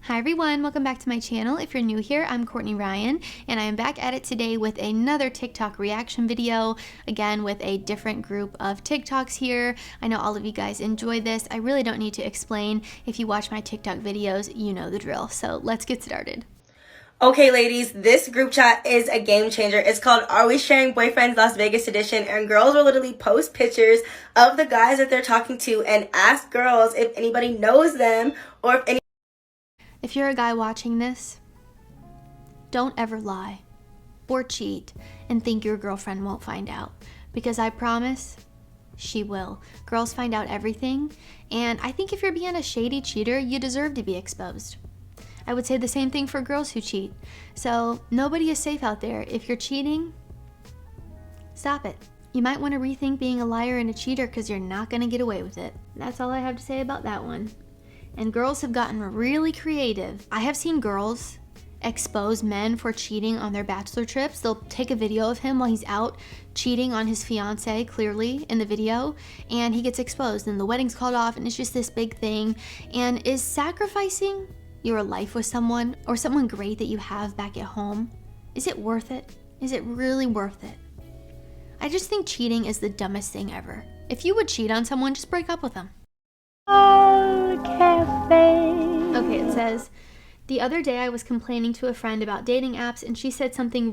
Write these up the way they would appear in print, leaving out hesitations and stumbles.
Hi everyone, welcome back to my channel. If you're new here, I'm Courtney Ryan, and I am back at it today with another TikTok reaction video, again with a different group of TikToks here. I know all of you guys enjoy this. I really don't need to explain. If you watch my TikTok videos, you know the drill. So let's get started. Okay, ladies, this group chat is a game changer. It's called Are We Sharing Boyfriends Las Vegas Edition, and girls will literally post pictures of the guys that they're talking to and ask girls if anybody knows them or if any. If you're a guy watching this, don't ever lie or cheat and think your girlfriend won't find out, because I promise she will. Girls find out everything, and I think if you're being a shady cheater, you deserve to be exposed. I would say the same thing for girls who cheat. So nobody is safe out there. If you're cheating, stop it. You might want to rethink being a liar and a cheater, because you're not going to get away with it. That's all I have to say about that one. And girls have gotten really creative. I have seen girls expose men for cheating on their bachelor trips. They'll take a video of him while he's out cheating on his fiance, clearly in the video, and he gets exposed and the wedding's called off and it's just this big thing. And is sacrificing your life with someone or someone great that you have back at home, is it worth it? Is it really worth it? I just think cheating is the dumbest thing ever. If you would cheat on someone, just break up with them. Okay, it says, the other day I was complaining to a friend about dating apps, and she said something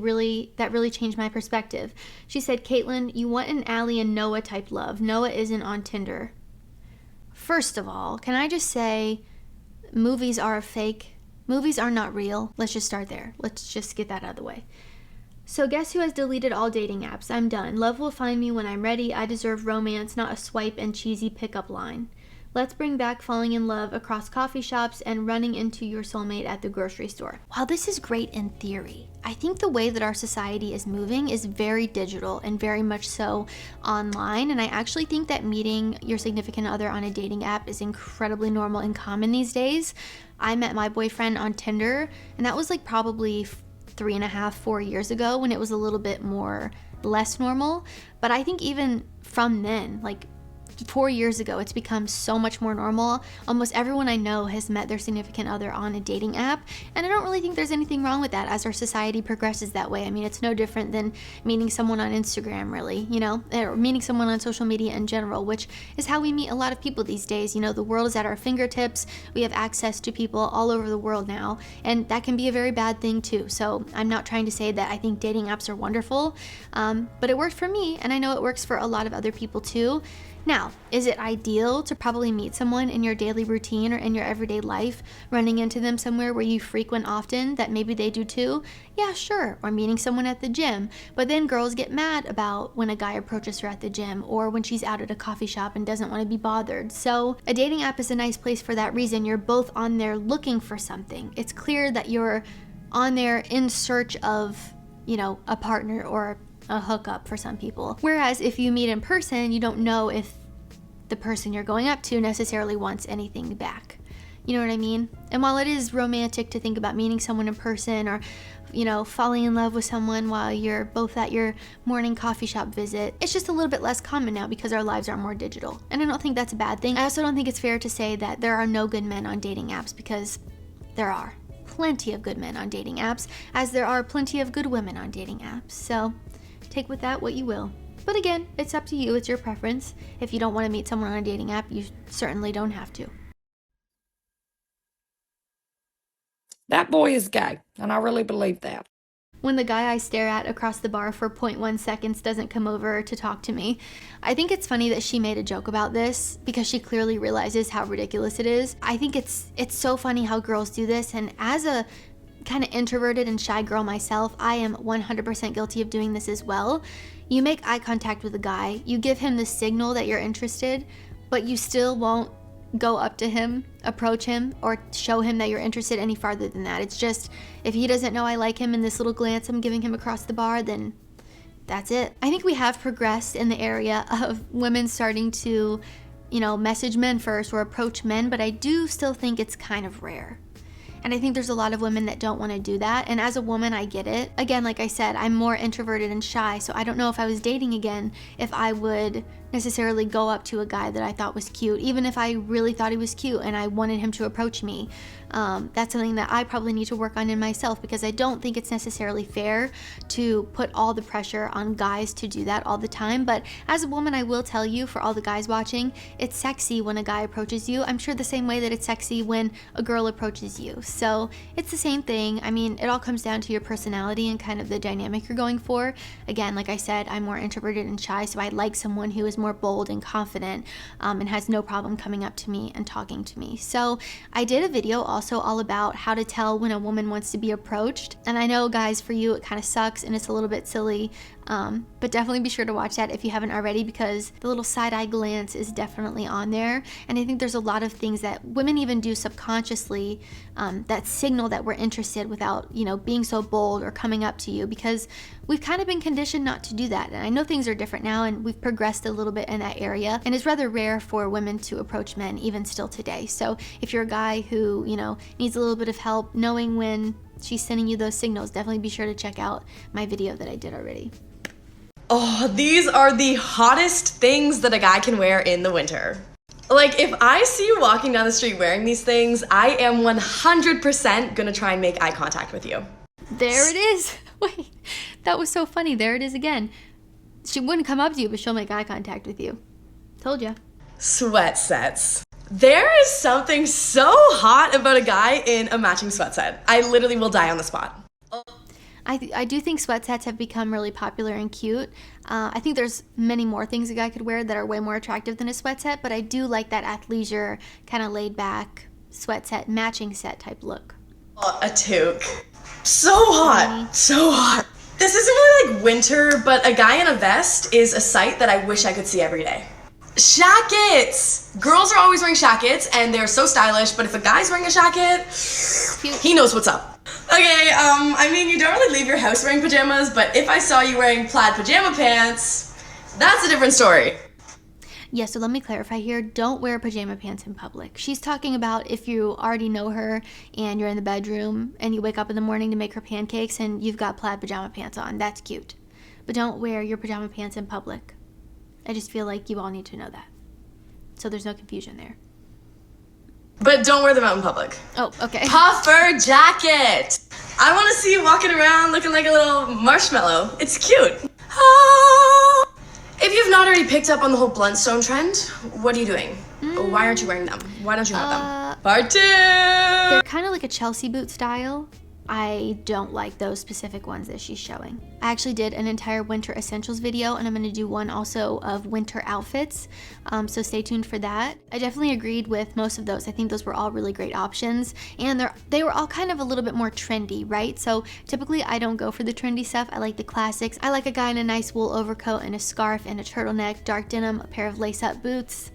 that really changed my perspective. She said, Caitlin, you want an Allie and Noah type love. Noah isn't on Tinder. First of all, can I just say, movies are fake. Movies are not real. Let's just start there. Let's just get that out of the way. So guess who has deleted all dating apps? I'm done. Love will find me when I'm ready. I deserve romance, not a swipe and cheesy pickup line. Let's bring back falling in love across coffee shops and running into your soulmate at the grocery store. While this is great in theory, I think the way that our society is moving is very digital and very much so online. And I actually think that meeting your significant other on a dating app is incredibly normal and common these days. I met my boyfriend on Tinder, and that was like probably 3.5, 4 years ago, when it was a little bit less normal. But I think even from then, like 4 years ago, it's become so much more normal. Almost everyone I know has met their significant other on a dating app, and I don't really think there's anything wrong with that as our society progresses that way. I mean, it's no different than meeting someone on Instagram, really, you know, or meeting someone on social media in general, which is how we meet a lot of people these days. You know, the world is at our fingertips. We have access to people all over the world now, and that can be a very bad thing too. So I'm not trying to say that I think dating apps are wonderful, but it worked for me, and I know it works for a lot of other people too. Now, is it ideal to probably meet someone in your daily routine or in your everyday life, running into them somewhere where you frequent often that maybe they do too? Yeah, sure. Or meeting someone at the gym. But then girls get mad about when a guy approaches her at the gym or when she's out at a coffee shop and doesn't want to be bothered. So a dating app is a nice place for that reason. You're both on there looking for something. It's clear that you're on there in search of, you know, a partner or a hookup for some people. Whereas if you meet in person, you don't know if the person you're going up to necessarily wants anything back. You know what I mean? And while it is romantic to think about meeting someone in person or, you know, falling in love with someone while you're both at your morning coffee shop visit, it's just a little bit less common now because our lives are more digital. And I don't think that's a bad thing. I also don't think it's fair to say that there are no good men on dating apps, because there are plenty of good men on dating apps, as there are plenty of good women on dating apps. So take with that what you will. But again, it's up to you. It's your preference. If you don't want to meet someone on a dating app, you certainly don't have to. That boy is gay, and I really believe that. When the guy I stare at across the bar for 0.1 seconds doesn't come over to talk to me, I think it's funny that she made a joke about this, because she clearly realizes how ridiculous it is. I think it's so funny how girls do this, and as a kind of introverted and shy girl myself, I am 100% guilty of doing this as well. You make eye contact with a guy, you give him the signal that you're interested, but you still won't go up to him, approach him, or show him that you're interested any farther than that. It's just, if he doesn't know I like him in this little glance I'm giving him across the bar, then that's it. I think we have progressed in the area of women starting to, you know, message men first or approach men, but I do still think it's kind of rare. And I think there's a lot of women that don't want to do that. And as a woman, I get it. Again, like I said, I'm more introverted and shy, so I don't know if I was dating again if I would necessarily go up to a guy that I thought was cute, even if I really thought he was cute and I wanted him to approach me. That's something that I probably need to work on in myself, because I don't think it's necessarily fair to put all the pressure on guys to do that all the time. But as a woman, I will tell you, for all the guys watching, it's sexy when a guy approaches you. I'm sure the same way that it's sexy when a girl approaches you. So it's the same thing. I mean, it all comes down to your personality and kind of the dynamic you're going for. Again, like I said, I'm more introverted and shy, so I like someone who is more bold and confident, and has no problem coming up to me and talking to me. So I did a video also all about how to tell when a woman wants to be approached. And I know, guys, for you it kind of sucks and it's a little bit silly, but definitely be sure to watch that if you haven't already, because the little side-eye glance is definitely on there. And I think there's a lot of things that women even do subconsciously that signal that we're interested without, being so bold or coming up to you, because we've kind of been conditioned not to do that. And I know things are different now and we've progressed a little bit in that area, and it's rather rare for women to approach men even still today. So if you're a guy who, needs a little bit of help knowing when she's sending you those signals, definitely be sure to check out my video that I did already. Oh, these are the hottest things that a guy can wear in the winter. Like, if I see you walking down the street wearing these things, I am 100% gonna try and make eye contact with you. There it is. Wait, that was so funny. There it is again. She wouldn't come up to you, but she'll make eye contact with you. Told ya. Sweat sets. There is something so hot about a guy in a matching sweat set. I literally will die on the spot. I do think sweat sets have become really popular and cute. I think there's many more things a guy could wear that are way more attractive than a sweat set, but I do like that athleisure, kind of laid back sweat set, matching set type look. Oh, a toque. So hot. So hot. This isn't really like winter, but a guy in a vest is a sight that I wish I could see every day. Shackets! Girls are always wearing shackets and they're so stylish, but if a guy's wearing a jacket, he knows what's up. Okay, you don't really leave your house wearing pajamas, but if I saw you wearing plaid pajama pants, that's a different story. Yeah, so let me clarify here. Don't wear pajama pants in public. She's talking about if you already know her and you're in the bedroom and you wake up in the morning to make her pancakes and you've got plaid pajama pants on. That's cute. But don't wear your pajama pants in public. I just feel like you all need to know that, so there's no confusion there. But don't wear them out in public. Oh, okay. Puffer jacket! I want to see you walking around looking like a little marshmallow. It's cute. Ah. If you've not already picked up on the whole Bluntstone trend, what are you doing? Why aren't you wearing them? Why don't you have them? Part 2! They're kind of like a Chelsea boot style. I don't like those specific ones that she's showing. I actually did an entire winter essentials video, and I'm going to do one also of winter outfits, so stay tuned for that. I definitely agreed with most of those. I think those were all really great options, and they were all kind of a little bit more trendy, right? So typically I don't go for the trendy stuff. I like the classics. I like a guy in a nice wool overcoat and a scarf and a turtleneck, dark denim, a pair of lace-up boots.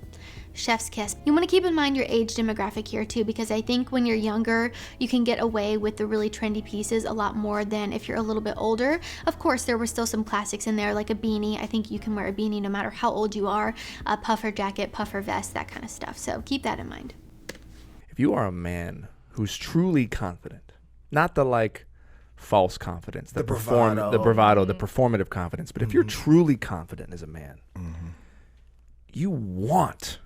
Chef's kiss. You want to keep in mind your age demographic here too, because I think when you're younger, you can get away with the really trendy pieces a lot more than if you're a little bit older. Of course, there were still some classics in there, like a beanie. I think you can wear a beanie no matter how old you are, a puffer jacket, puffer vest, that kind of stuff. So keep that in mind. If you are a man who's truly confident, not the false confidence, the bravado, the performative confidence, but if you're truly confident as a man, you want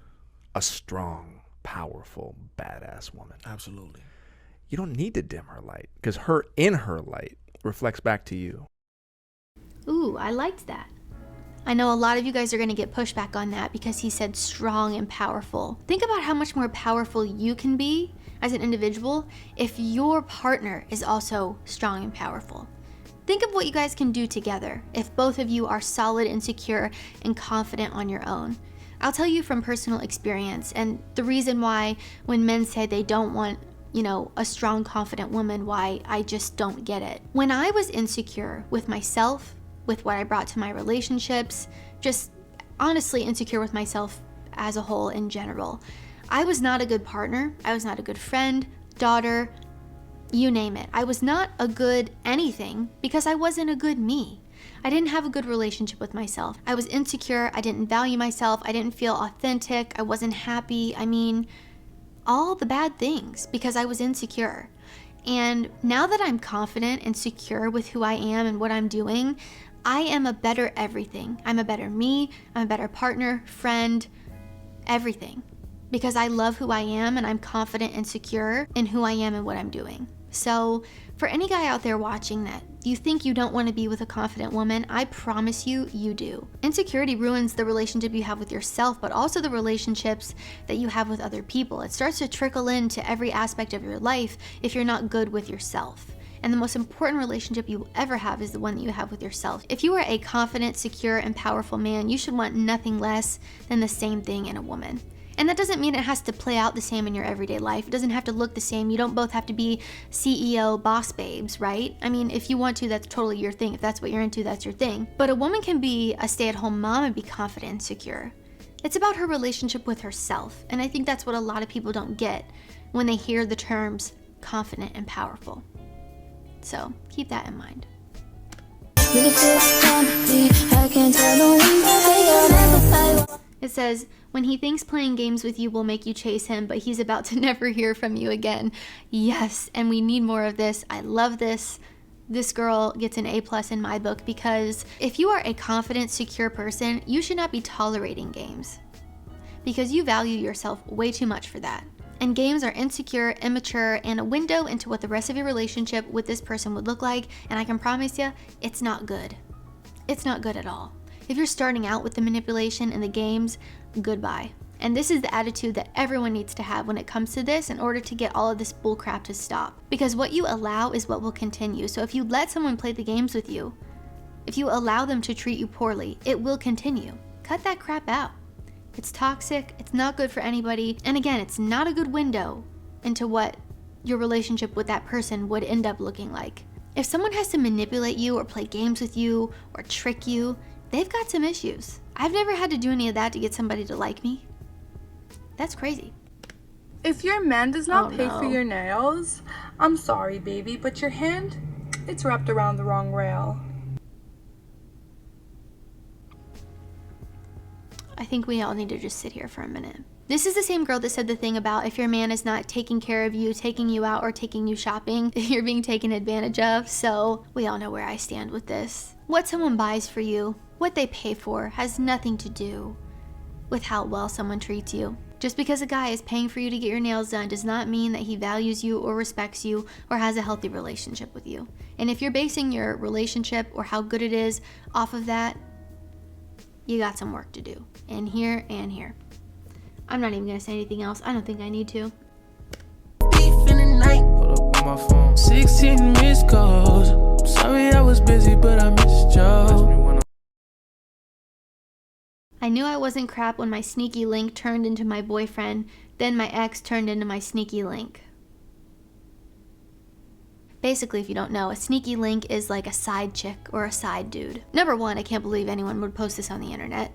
a strong, powerful, badass woman. Absolutely. You don't need to dim her light, because her light reflects back to you. Ooh, I liked that. I know a lot of you guys are going to get pushback on that because he said strong and powerful. Think about how much more powerful you can be as an individual if your partner is also strong and powerful. Think of what you guys can do together if both of you are solid and secure and confident on your own. I'll tell you from personal experience, and the reason why when men say they don't want, a strong, confident woman, why I just don't get it. When I was insecure with myself, with what I brought to my relationships, just honestly insecure with myself as a whole in general, I was not a good partner. I was not a good friend, daughter, you name it. I was not a good anything because I wasn't a good me. I didn't have a good relationship with myself. I was insecure. I didn't value myself. I didn't feel authentic. I wasn't happy. All the bad things because I was insecure. And now that I'm confident and secure with who I am and what I'm doing, I am a better everything. I'm a better me, I'm a better partner, friend, everything. Because I love who I am and I'm confident and secure in who I am and what I'm doing. So for any guy out there watching that you think you don't want to be with a confident woman, I promise you, you do. Insecurity ruins the relationship you have with yourself, but also the relationships that you have with other people. It starts to trickle into every aspect of your life if you're not good with yourself. And the most important relationship you will ever have is the one that you have with yourself. If you are a confident, secure, and powerful man, you should want nothing less than the same thing in a woman. And that doesn't mean it has to play out the same in your everyday life. It doesn't have to look the same. You don't both have to be CEO boss babes, right? I mean, if you want to, that's totally your thing. If that's what you're into, that's your thing. But a woman can be a stay-at-home mom and be confident and secure. It's about her relationship with herself. And I think that's what a lot of people don't get when they hear the terms confident and powerful. So keep that in mind. It says, when he thinks playing games with you will make you chase him, but he's about to never hear from you again. Yes, and we need more of this. I love this. This girl gets an A+ in my book, because if you are a confident, secure person, you should not be tolerating games, because you value yourself way too much for that. And games are insecure, immature, and a window into what the rest of your relationship with this person would look like, and I can promise you, it's not good. It's not good at all. If you're starting out with the manipulation and the games, goodbye. And this is the attitude that everyone needs to have when it comes to this in order to get all of this bullcrap to stop. Because what you allow is what will continue. So if you let someone play the games with you, if you allow them to treat you poorly, it will continue. Cut that crap out. It's toxic, it's not good for anybody, and again, it's not a good window into what your relationship with that person would end up looking like. If someone has to manipulate you or play games with you or trick you, they've got some issues. I've never had to do any of that to get somebody to like me. That's crazy. If your man does not pay for your nails, I'm sorry, baby, but your hand, it's wrapped around the wrong rail. I think we all need to just sit here for a minute. This is the same girl that said the thing about if your man is not taking care of you, taking you out, or taking you shopping, you're being taken advantage of. So we all know where I stand with this. What someone buys for you, what they pay for, has nothing to do with how well someone treats you. Just because a guy is paying for you to get your nails done does not mean that he values you or respects you or has a healthy relationship with you. And if you're basing your relationship or how good it is off of that, you got some work to do. And here and here. I'm not even gonna say anything else. I don't think I need to. Beef in the night. Hold up on my phone. 16 missed calls. Sorry I was busy, but I missed y'all. I knew I wasn't crap when my sneaky link turned into my boyfriend. Then my ex turned into my sneaky link. Basically, if you don't know, a sneaky link is like a side chick or a side dude. Number one, I can't believe anyone would post this on the internet.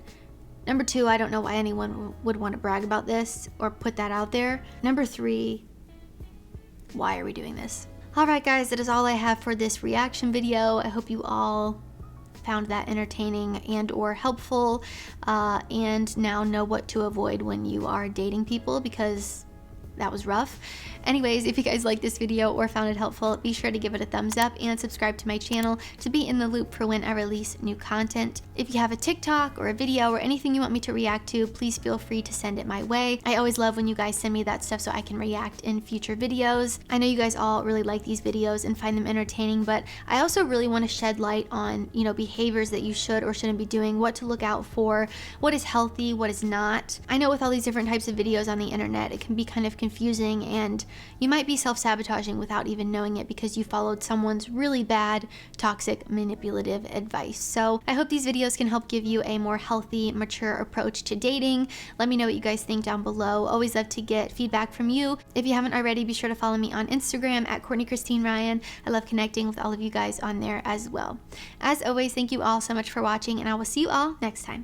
Number two, I don't know why anyone would want to brag about this or put that out there. Number three, why are we doing this? Alright guys, that is all I have for this reaction video. I hope you all found that entertaining and or helpful, and now know what to avoid when you are dating people, because that was rough. Anyways, if you guys liked this video or found it helpful, be sure to give it a thumbs up and subscribe to my channel to be in the loop for when I release new content. If you have a TikTok or a video or anything you want me to react to, please feel free to send it my way. I always love when you guys send me that stuff so I can react in future videos. I know you guys all really like these videos and find them entertaining, but I also really want to shed light on, you know, behaviors that you should or shouldn't be doing, what to look out for, what is healthy, what is not. I know with all these different types of videos on the internet, it can be kind of confusing, and you might be self-sabotaging without even knowing it because you followed someone's really bad, toxic, manipulative advice. So I hope these videos can help give you a more healthy, mature approach to dating. Let me know what you guys think down below. Always love to get feedback from you. If you haven't already, be sure to follow me on Instagram at Courtney Christine Ryan. I love connecting with all of you guys on there as well. As always, thank you all so much for watching, and I will see you all next time.